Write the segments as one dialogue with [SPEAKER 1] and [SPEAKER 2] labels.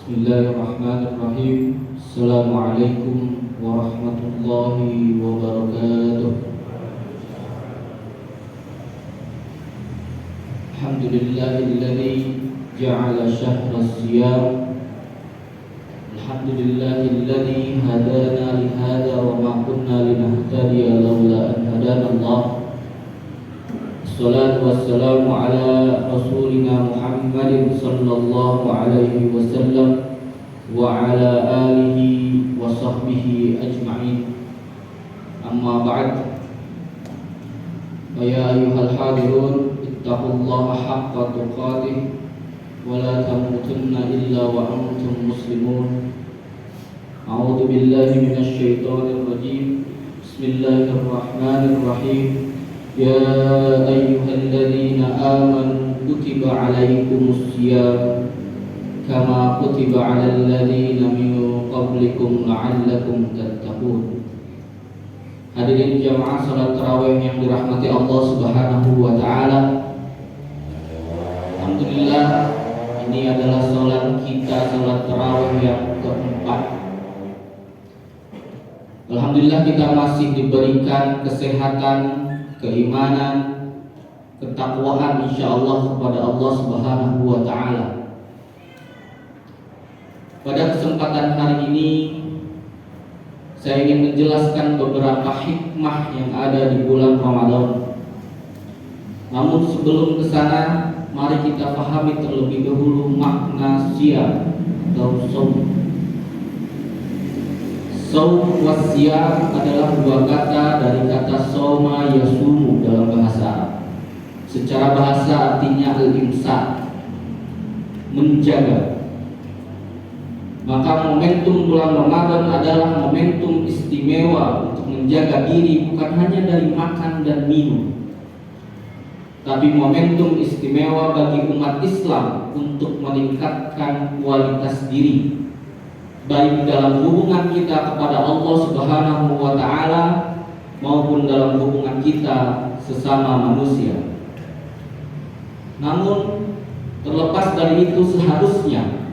[SPEAKER 1] Bismillahirrahmanirrahim. Assalamualaikum warahmatullahi wabarakatuh. Alhamdulillahilladzi ja'ala syahra siyam. Alhamdulillahilladzi hadana li hadza wa ma kunna linahtadiya laula an hadana Allah. Assalatu wassalamu ala rasulina Muhammadin sallallahu alaihi wasallam wa ala alihi wa sahbihi ajma'in. Amma ba'd. Ya ayyuhal hadirun, ittaqullaha haqqa tuqatih wa la tamutunna illa wa antum muslimun. A'udzu billahi minasy syaithanir rajim. Bismillahirrahmanirrahim. Ya ayyuhalladzina amanu kutiba alaikumus syiyam kama kutiba alal ladzina min qablikum la'allakum tattaqun. Hadirin jamaah salat tarawih yang dirahmati Allah Subhanahu wa taala. Alhamdulillah, ini adalah salat kita, salat tarawih yang keempat. Alhamdulillah kita masih diberikan kesehatan, keimanan, ketakwaan insyaallah kepada Allah Subhanahu wa taala. Pada kesempatan hari ini saya ingin menjelaskan beberapa hikmah yang ada di bulan Ramadan. Namun sebelum ke sana, mari kita pahami terlebih dahulu makna siyam atau shaum. Shaum wa siyam adalah dua kata dari kata shauma yasumu dalam bahasa Arab. Secara bahasa artinya al-imsak, menjaga. Maka momentum bulan Ramadan adalah momentum istimewa untuk menjaga diri, bukan hanya dari makan dan minum, tapi momentum istimewa bagi umat Islam untuk meningkatkan kualitas diri, baik dalam hubungan kita kepada Allah Subhanahu wa taala maupun dalam hubungan kita sesama manusia. Namun terlepas dari itu, seharusnya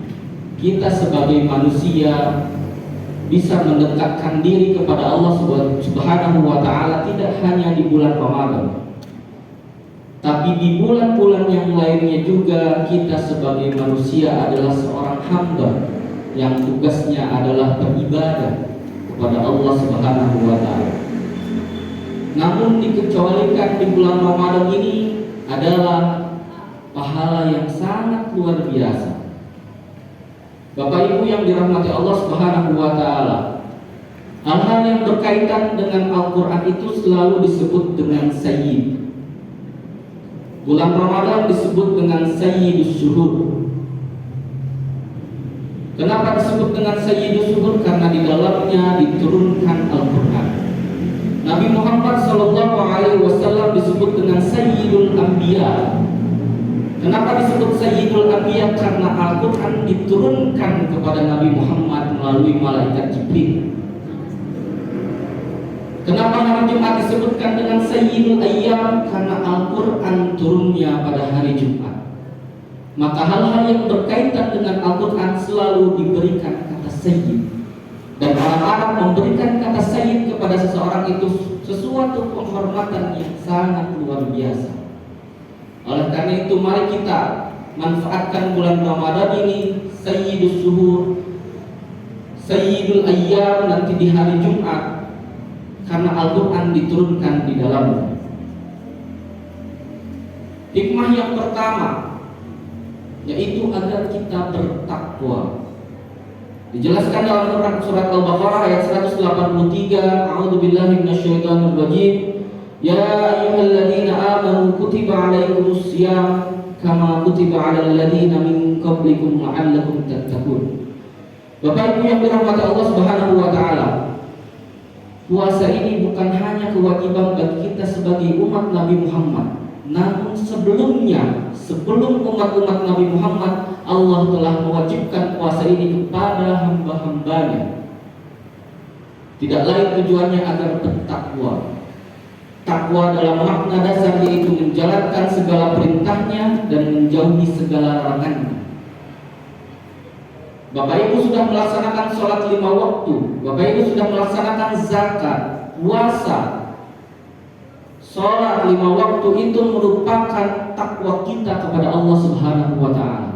[SPEAKER 1] kita sebagai manusia bisa mendekatkan diri kepada Allah Subhanahu wa taala tidak hanya di bulan Ramadan, tapi di bulan-bulan yang lainnya juga. Kita sebagai manusia adalah seorang hamba yang tugasnya adalah beribadah kepada Allah Subhanahu wa taala. Namun dikecualikan di bulan Ramadan ini adalah pahala yang sangat luar biasa. Bapak Ibu yang dirahmati Allah Subhanahu wa taala, hal-hal yang berkaitan dengan Al-Qur'an itu selalu disebut dengan sayyid. Bulan Ramadan disebut dengan sayyidus syuhur. Kenapa disebut dengan sayyidus syuhur? Karena di dalamnya diturunkan Al-Qur'an. Nabi Muhammad sallallahu alaihi wasallam disebut dengan sayyidul anbiya. Kenapa disebut Sayyidul Anbiya? Karena Al-Quran diturunkan kepada Nabi Muhammad melalui malaikat Jibril. Kenapa hari Jumat disebutkan dengan Sayyidul Ayyam? Karena Al-Quran turunnya pada hari Jumat. Maka hal-hal yang berkaitan dengan Al-Quran selalu diberikan kata Sayyid. Dan orang Arab memberikan kata Sayyid kepada seseorang itu sesuatu penghormatan yang sangat luar biasa. Oleh karena itu, mari kita manfaatkan bulan Ramadan ini, Sayyidus Syuhur, Sayyidul Ayyam nanti di hari Jumat, karena Al-Quran diturunkan di dalamnya. Hikmah yang pertama yaitu agar kita bertakwa. Dijelaskan dalam Quran surat Al-Baqarah ayat 183, A'udzubillahi minasyaitonir rajim. Ya ayyuhalladzina amanu kutiba alaikumus syiyam kama kutiba alal ladzina min qablikum la'allakum tattaqun. Bapak Ibu yang dirahmati Allah Subhanahu wa taala, puasa ini bukan hanya kewajiban bagi kita sebagai umat Nabi Muhammad, namun sebelumnya, sebelum umat-umat Nabi Muhammad, Allah telah mewajibkan puasa ini kepada hamba-hambanya. Tidak lain tujuannya agar bertakwa. Takwa dalam makna dasar yaitu menjalankan segala perintahnya dan menjauhi segala larangannya. Bapak Ibu sudah melaksanakan sholat 5 waktu, Bapak Ibu sudah melaksanakan zakat, puasa. Sholat 5 waktu itu merupakan takwa kita kepada Allah Subhanahu wa Ta'ala.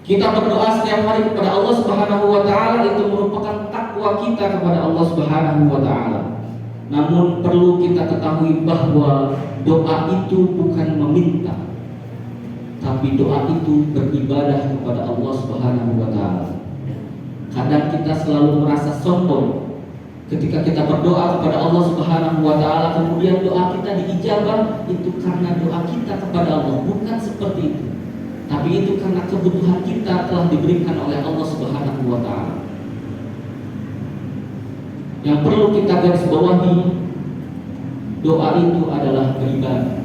[SPEAKER 1] Kita berdoa setiap hari kepada Allah Subhanahu wa Ta'ala, itu merupakan takwa kita kepada Allah Subhanahu wa Ta'ala. Namun perlu kita ketahui bahwa doa itu bukan meminta, tapi doa itu beribadah kepada Allah Subhanahu wa Ta'ala. Kadang kita selalu merasa sombong ketika kita berdoa kepada Allah Subhanahu wa Ta'ala, kemudian doa kita diijabah, itu karena doa kita kepada Allah. Bukan seperti itu, tapi itu karena kebutuhan kita telah diberikan oleh Allah Subhanahu wa Ta'ala. Yang perlu kita garis bawahi, doa itu adalah beribadah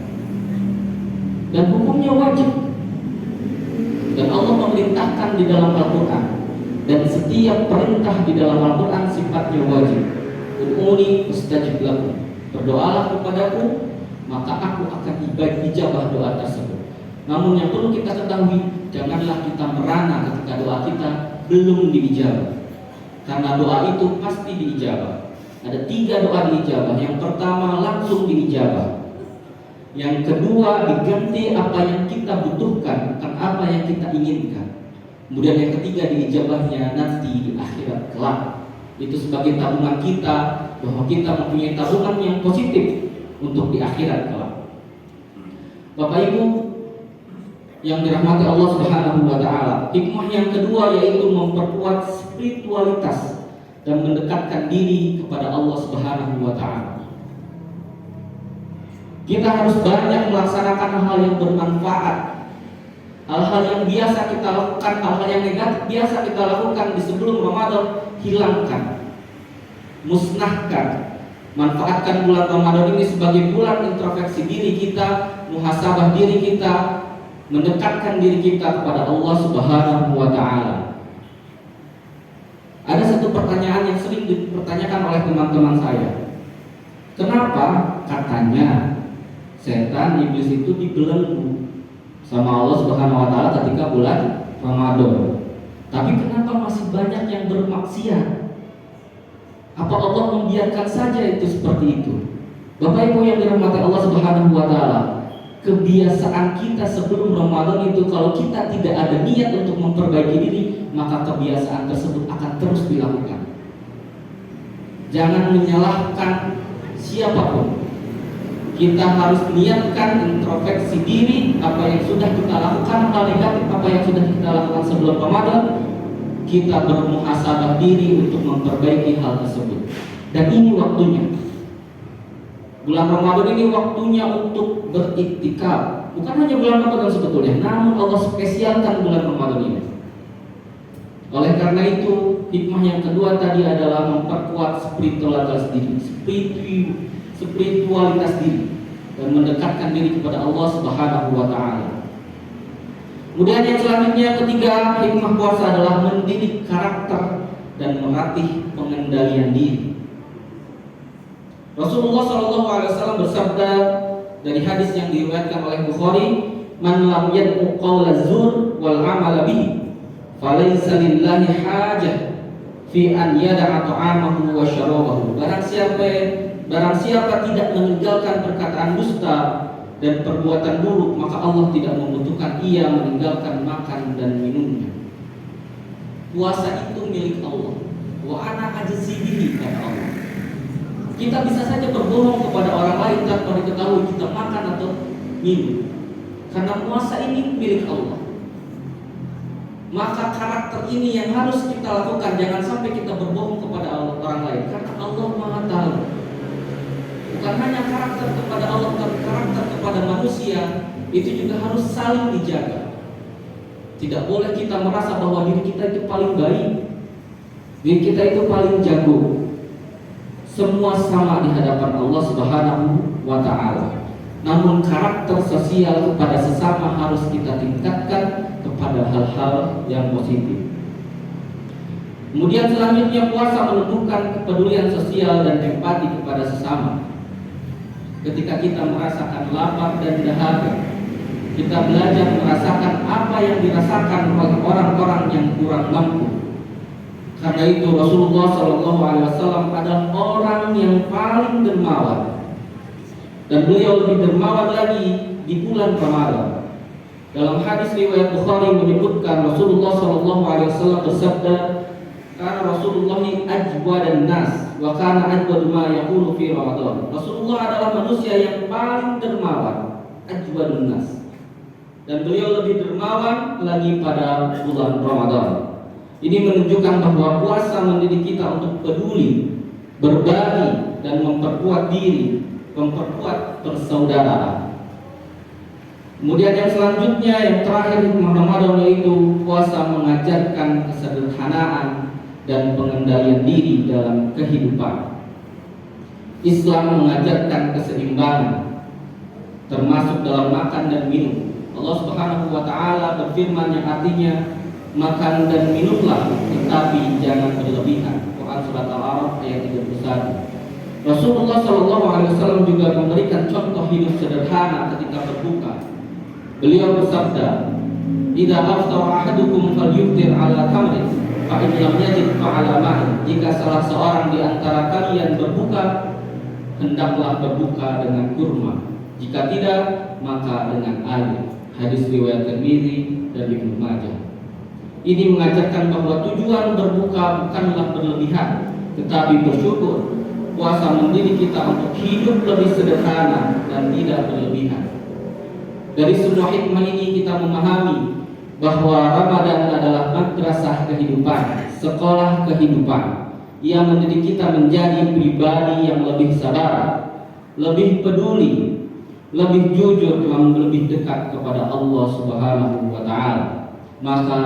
[SPEAKER 1] dan hukumnya wajib. Dan Allah memerintahkan di dalam Al-Quran, dan setiap perintah di dalam Al-Quran sifatnya wajib. Ud'uni ustajib lakum, berdoalah kepadaku maka aku akan ijabah doa tersebut. Namun yang perlu kita ketahui, janganlah kita merana ketika doa kita belum diijabah, karena doa itu pasti diijabah. Ada 3 doa diijabah. Yang pertama langsung diijabah, yang kedua diganti apa yang kita butuhkan, bukan apa yang kita inginkan. Kemudian yang ketiga diijabahnya nanti di akhirat kelak. Itu sebagai tabungan kita, bahwa kita mempunyai tabungan yang positif untuk di akhirat kelak. Bapak Ibu yang dirahmati Allah Subhanahu wa Ta'ala, hikmah yang kedua yaitu memperkuat spiritualitas dan mendekatkan diri kepada Allah Subhanahu wa Ta'ala. Kita harus banyak melaksanakan hal yang bermanfaat, hal-hal yang biasa kita lakukan, hal-hal yang negatif biasa kita lakukan di sebelum Ramadan, hilangkan, musnahkan. Manfaatkan bulan Ramadan ini sebagai bulan introspeksi diri kita, muhasabah diri kita, mendekatkan diri kita kepada Allah Subhanahu wa Ta'ala. Ada satu pertanyaan yang sering dipertanyakan oleh teman-teman saya. Kenapa katanya setan iblis itu dibelenggu sama Allah Subhanahu wa Ta'ala ketika bulan Ramadan, tapi kenapa masih banyak yang bermaksiat? Apa Allah membiarkan saja itu seperti itu? Bapak Ibu yang dirahmati Allah Subhanahu wa Ta'ala, kebiasaan kita sebelum Ramadan itu, kalau kita tidak ada niat untuk memperbaiki diri, maka kebiasaan tersebut akan terus dilakukan. Jangan menyalahkan siapapun. Kita harus niatkan introspeksi diri, apa yang sudah kita lakukan, hal negatif apa yang sudah kita lakukan sebelum Ramadan, kita bermuhasabah diri untuk memperbaiki hal tersebut. Dan ini waktunya. Bulan Ramadan ini waktunya untuk beriktikaf. Bukan hanya bulan Ramadan sebetulnya, namun Allah spesialkan bulan Ramadan ini. Oleh karena itu, hikmah yang kedua tadi adalah memperkuat spiritualitas diri, spiritualitas diri, dan mendekatkan diri kepada Allah Subhanahu wa Ta'ala. Kemudian yang selanjutnya, ketiga, hikmah puasa adalah mendidik karakter dan melatih pengendalian diri. Rasulullah SAW bersabda dari hadis yang diriwayatkan oleh Bukhari, "Man lam yad'u qawla zur wal 'amala bihi, falaysa lillahi hajah fi an yada'a ta'amahu wa syarabahu." Barang siapa tidak meninggalkan perkataan dusta dan perbuatan buruk, maka Allah tidak membutuhkan ia meninggalkan makan dan minumnya. Puasa itu milik Allah. Wa ana ajzi bihi, kata Allah. Kita bisa saja berbohong kepada orang lain tanpa diketahui kita makan atau minum, karena puasa ini milik Allah. Maka karakter ini yang harus kita lakukan. Jangan sampai kita berbohong kepada orang lain, karena Allah Maha Tahu. Bukan hanya karakter kepada Allah, tapi karakter kepada manusia itu juga harus saling dijaga. Tidak boleh kita merasa bahwa diri kita itu paling baik, diri kita itu paling jago. Semua sama di hadapan Allah Subhanahu wa Ta'ala. Namun karakter sosial kepada sesama harus kita tingkatkan kepada hal-hal yang positif. Kemudian selanjutnya, puasa menumbuhkan kepedulian sosial dan empati kepada sesama. Ketika kita merasakan lapar dan dahaga, Kita belajar merasakan apa yang dirasakan oleh orang-orang yang kurang mampu. Karena itu Rasulullah SAW adalah orang yang paling dermawan, dan beliau lebih dermawan lagi di bulan Ramadan. Dalam hadis riwayat Bukhari menyebutkan Rasulullah SAW bersabda, "Karena Rasulullah ajwadan nas wa kana ajwadu ma yakunu fi Ramadan." Rasulullah adalah manusia yang paling dermawan, ajwadun nas, dan beliau lebih dermawan lagi pada bulan Ramadan. Ini menunjukkan bahwa puasa mendidik kita untuk peduli, berbagi, dan memperkuat diri, memperkuat persaudaraan. Kemudian yang selanjutnya, yang terakhir hikmah Ramadan, yaitu puasa mengajarkan kesederhanaan dan pengendalian diri dalam kehidupan. Islam mengajarkan keseimbangan, termasuk dalam makan dan minum. Allah Subhanahu wa Ta'ala berfirman yang artinya, makan dan minumlah, tetapi jangan berlebihan. Quran surat Al-A'raf ayat 31. Rasulullah SAW juga memberikan contoh hidup sederhana ketika berbuka. Beliau bersabda, "Idza aftara ahadukum falyuftir ala tamrin, fa in lam yajid fa ala ma'in." Jika salah seorang di antara kalian berbuka, hendaklah berbuka dengan kurma. Jika tidak, maka dengan air. Hadis riwayat Tirmidzi dan Ibnu Majah. Ini mengajarkan bahwa tujuan berbuka bukanlah berlebihan, tetapi bersyukur. Puasa mendidik kita untuk hidup lebih sederhana dan tidak berlebihan. Dari semua hikmah ini kita memahami bahwa Ramadan adalah madrasah kehidupan, sekolah kehidupan. Ia mendidik kita menjadi pribadi yang lebih sabar, lebih peduli, lebih jujur, dan lebih dekat kepada Allah Subhanahu wa Ta'ala. Maka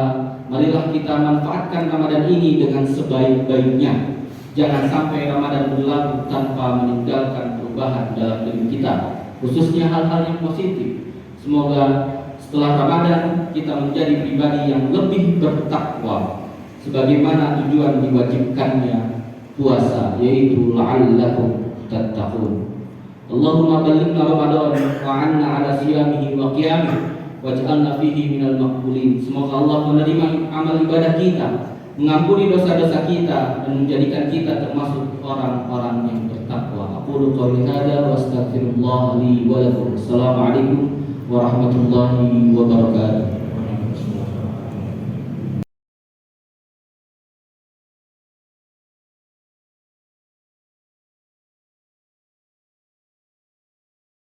[SPEAKER 1] marilah kita manfaatkan Ramadan ini dengan sebaik-baiknya. Jangan sampai Ramadan berlalu tanpa meninggalkan perubahan dalam diri kita, khususnya hal-hal yang positif. Semoga setelah Ramadan kita menjadi pribadi yang lebih bertakwa, sebagaimana tujuan diwajibkannya puasa, yaitu la'allakum tattaqun. Allahumma ballighna Ramadan wa 'anna 'ala siyamihi wa qiyamihi waj'alna fihi minal maqbulin. Semoga Allah menerima amal ibadah kita, mengampuni dosa-dosa kita, dan menjadikan kita termasuk orang-orang yang bertakwa. Aqulu qouli hadza wa astaghfirullah li wa lakum. Assalamualaikum warahmatullahi wabarakatuh.